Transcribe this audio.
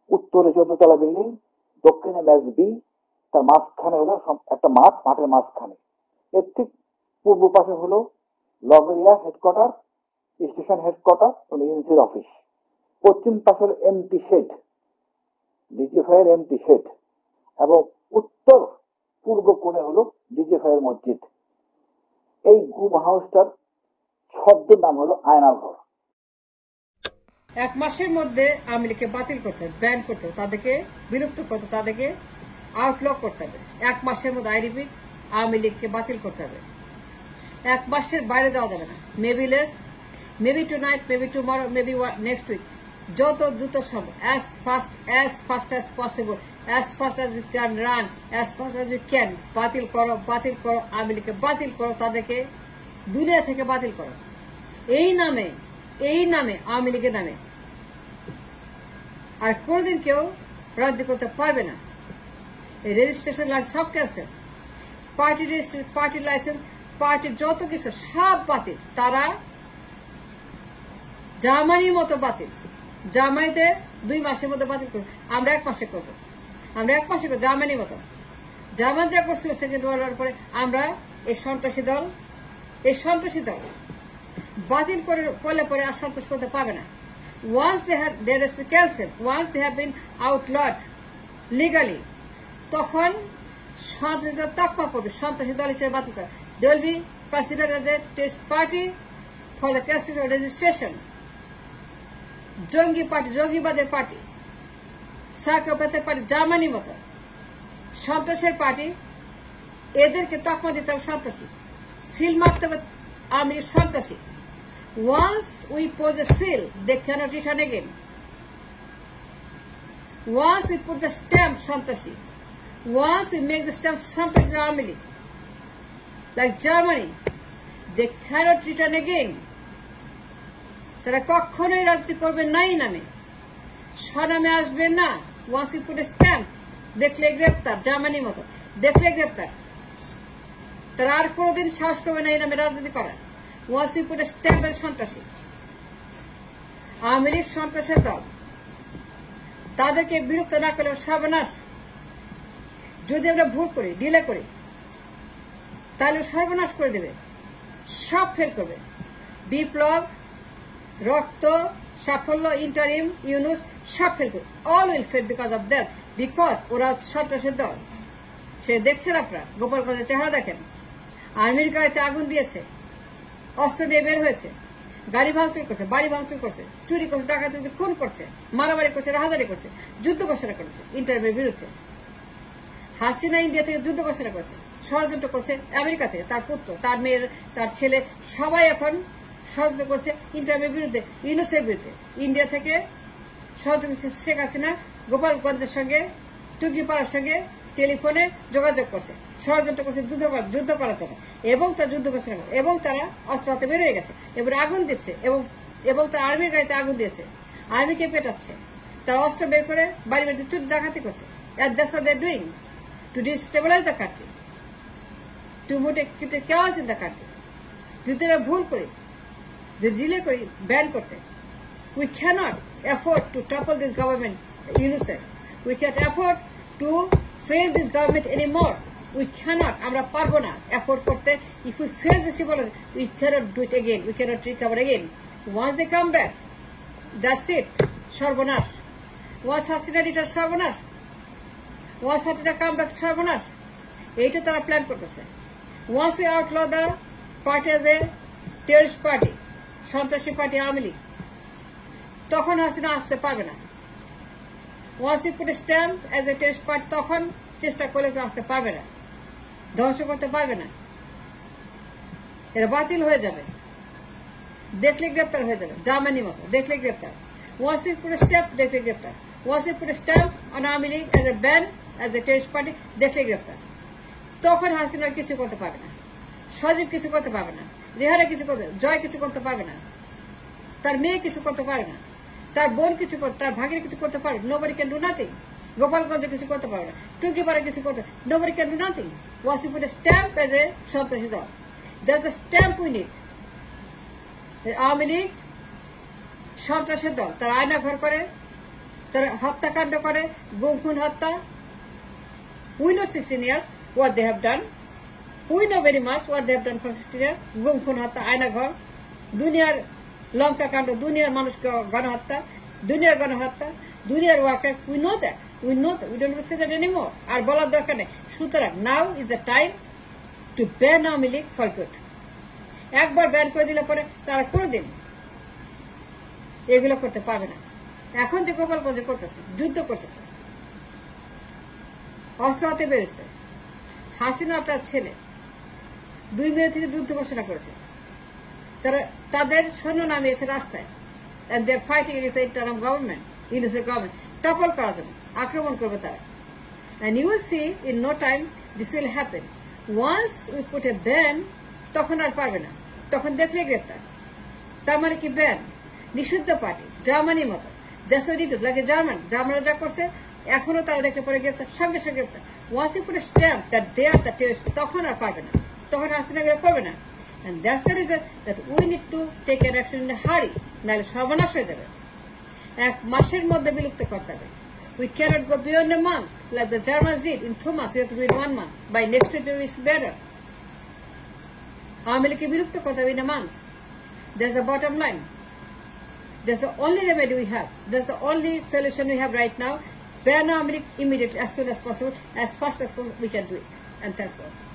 উত্তরে 14 তলা বিল্ডিং, দক্ষিণে ম্যাচ বি, তার মাঝখানে হলো একটা মাঠ, মাঠের মাঝখানে। এর ঠিক পূর্ব পাশে হলো লগরিয়া হেডকোয়ার্টার, স্টেশন হেডকোয়ার্টার এজেন্সির অফিস। পশ্চিম পাশে হলো এমটি শেড, ডিজিএফআই এর এমটি শেড, এবং উত্তর পূর্ব কোণে হলো ডিজিএফআই এর মসজিদ। এই গুম হাউসটার শব্দ নাম হলো আয়নার ঘর। 1 মাসের মধ্যে আওয়ামী লীগকে বাতিল করতে হবে, ব্যান করতে হবে, তাদেরকে বিলুপ্ত করতে, তাদেরকে আউটলক করতে হবে। 1 মাসের মধ্যে, আই রিপিট, আওয়ামী লীগকে বাতিল করতে হবে। 1 মাসের বাইরে যাওয়া যাবে না। Maybe less, maybe tonight, maybe tomorrow, maybe next week, যত দ্রুত সম্ভব, as fast as possible, as fast as you can run, as fast as you can, বাতিল করো, বাতিল করো, আওয়ামী লীগকে বাতিল করো, তাদেরকে দুনিয়া থেকে বাতিল করো। এই নামে আওয়ামী লীগের নামে আর কোনদিন কেউ রাজনীতি করতে পারবে না। রেজিস্ট্রেশন লাইসেন্স সব cancel, party registration, party licence, পার্টির যত কিছু সব বাতিল। তারা জার্মানির মতো বাতিল। জার্মানিতে 2 মাসের মধ্যে বাতিল করবো, আমরা 1 মাসে করবো, আমরা 1 মাসে করবো। জার্মানির মতো, জার্মান যা করছিল সেকেন্ড ওয়ার্ল্ড ওয়ার পরে, আমরা এই সন্ত্রাসী দল বাতিল করলে পরে আর সন্ত্রাস করতে পারবে না। Once they have their cancelled, once they have been outlawed legally, তখন সন্ত্রাসী দল তকমা পড়বে, সন্ত্রাসী দল হিসেবে বাতিল করে। They will be considered as a terrorist party for the cases of registration. জঙ্গি পার্টি, জঙ্গিবাদের পার্টি, সাইকোপ্যাথের পার্টি, জার্মানির মতো সন্ত্রাসের পার্টি। এদেরকে তকমা দিতে হবে সন্ত্রাসী, সিল মারতে হবে আওয়ামী লীগ সন্ত্রাসী। Once we pose a seal, they cannot return again. Once we put the stamp সন্ত্রাসী, once we make the stamp সন্ত্রাসী Awami League, like Germany, they cannot return again. তারা কখনোই রাজনীতি করবে না এই নামে, স্বনামে আসবে না। Once we put a stamp, দেখলে গ্রেপ্তার, জার্মানির মতো দেখলে গ্রেপ্তার। তারা আর কোনোদিন সাহস করবে না এই নামে রাজনীতি করার। Once we put a stamp as সন্ত্রাসী, আওয়ামী লীগ সন্ত্রাসের দল, তাদেরকে বিরক্ত না করলে সর্বনাশ। যদি আমরা ভুল করি, ডিলে করি, তাহলে সর্বনাশ করে দেবে, সব ফেল করবে। বিপ্লব, রক্ত, সাফল্য, ইন্টারিম, ইউনুস, সব ফেল করবে। All will fail because of that, because ওরা সন্ত্রাসের দল। সে দেখছেন আপনারা, গোপালগঞ্জের চেহারা দেখেন, আর্মির গাড়িতে আগুন দিয়েছে, অস্ত্র নিয়ে বের হয়েছে, গাড়ি ভাঙচুর করছে, বাড়ি ভাঙচুর করছে, চুরি করছে, ডাকাতি করছে, খুন করছে, মারামারি করছে, রাহাজারি করছে, যুদ্ধ ঘোষণা করেছে ইন্টারিমের বিরুদ্ধে। হাসিনা ইন্ডিয়া থেকে যুদ্ধ ঘোষণা করেছে, ষড়যন্ত্র করছে আমেরিকা থেকে, তার পুত্র, তার মেয়ের, তার ছেলে, সবাই এখন ষড়যন্ত্র করছে ইন্টারিমের বিরুদ্ধে, ইউনুসের বিরুদ্ধে। ইন্ডিয়া থেকে ষড়যন্ত্র করছে শেখ হাসিনা, গোপালগঞ্জের সঙ্গে, টুকিপাড়ার সঙ্গে টেলিফোনে যোগাযোগ করছে, ষড়যন্ত্র করছে যুদ্ধ করার জন্য, এবং তার যুদ্ধ ঘোষণা করছে, এবং তারা অস্ত্র হাতে বের হয়ে গেছে, এবারে আগুন দিচ্ছে, এবং তার আর্মির গাড়িতে আগুন দিয়েছে, আর্মিকে পেটাচ্ছে, তার অস্ত্র বের করে বাড়ি বাড়িতে চুরি ডাকাতি করছে। That's what they're doing to destabilize the country, to put chaos in the country. যদি আমরা ভুল করি, যদি ডিলে করি ব্যান করতে, we cannot afford to topple this government, UNICEF. We can't afford to fail this government anymore. We cannot, আমরা পারবো না afford করতে। If we fail this civil, we cannot do it again, we cannot recover again. Once they come back, that's it, সর্বনাশ। Once Hasina return, সর্বনাশ। Once Hasina come back, সর্বনাশ। এইটা তারা plan করতেছে। Once we outlaw the party as a terrorist party, সন্ত্রাসী party Awami League, তখন হাসিনা আসতে পারবে না। Once you put a stamp as a terrorist party, তখন চেষ্টা করলে কেউ আসতে পারবে না, ধ্বংস করতে পারবে না, এরা বাতিল হয়ে যাবে, দেখলে গ্রেপ্তার হয়ে যাবে, জার্মানির মতো দেখলে গ্রেপ্তার। Once you put a stamp, দেখলে গ্রেপ্তার। Once you put a stamp on Awami League as a ban, as a terrorist party, দেখলে গ্রেপ্তার। তখন হাসিনা কিছু করতে পারবে না, সজীব কিছু করতে পারবে না, রেহানা কিছু করতে, জয় কিছু করতে পারবে না, তার মেয়ে কিছু করতে পারবে না, তার বোন কিছু করতে, তার ভাগের কিছু করতে পারবে। Nobody can do nothing. গোপালগঞ্জে কিছু করতে পারবে না, টুকিপাড়া কিছু করতে, nobody can do nothing. Once you put a stamp as a সন্ত্রাসী দল, that's the stamp we need. Awami League সন্ত্রাসের দল, তারা আয়না ঘর করে, তারা হত্যাকাণ্ড করে, গুম খুন হত্যা। We know 16 years what they have done. We know very much what they have done for 16 years. গুম খুন হত্যা, আয়না ঘর, দুনিয়ার লঙ্কা কাণ্ড, দুনিয়ার মানুষকে গণহত্যা, দুনিয়ার গণহত্যা, দুনিয়ার worker. We know that. We know that. We don't even say that anymore. আর বলার দরকার নেই। সুতরাং now is the time to ban Awami League for good. একবার ব্যান করে দিলে পরে তারা কোনোদিন এগুলো করতে পারবে না। এখন যে গোপালগঞ্জে করতেছে, যুদ্ধ করতেছে, অস্ত্র হাতে বেরোচ্ছে, হাসিনা তার ছেলে 2 মে থেকে যুদ্ধ ঘোষণা করেছে। তারা তাদের সৈন্য নামিয়েছে রাস্তায়, and they are fighting against the interim government, innocent government, topple করার জন্য আক্রমণ করবে তারা। And you will see in no time this will happen. Once we put a ban, তখন আর পারবে না, তখন দেখলে গ্রেপ্তার। তার মানে কি ব্যান? নিষিদ্ধ পার্টি, জার্মানির মতো দেশে লাগে জার্মানরা যা করছে, এখনো তারা দেখলে পরে গ্রেপ্তার, সঙ্গে সঙ্গে গ্রেপ্তার। Once you put a stamp that they are the terrorist, তখন আর পারবে না, তখন হাসিনা এগুলো করবে না। And that's the reason that we need to take an action in a hurry, নাহলে সর্বনাশ হয়ে যাবে। 1 মাসের মধ্যে বিলুপ্ত করতে হবে। We cannot go beyond a month like the Germans did. In 2 months, we have to do it 1 month. By next week, it's better. Aওয়ামী লীগকে বিলুপ্ত করতে হবে in a month. That's the bottom line. That's the only remedy we have. That's the only solution we have right now. Ban Awami League immediately, as soon as possible, as fast as possible, we can do it. And thanks for watching.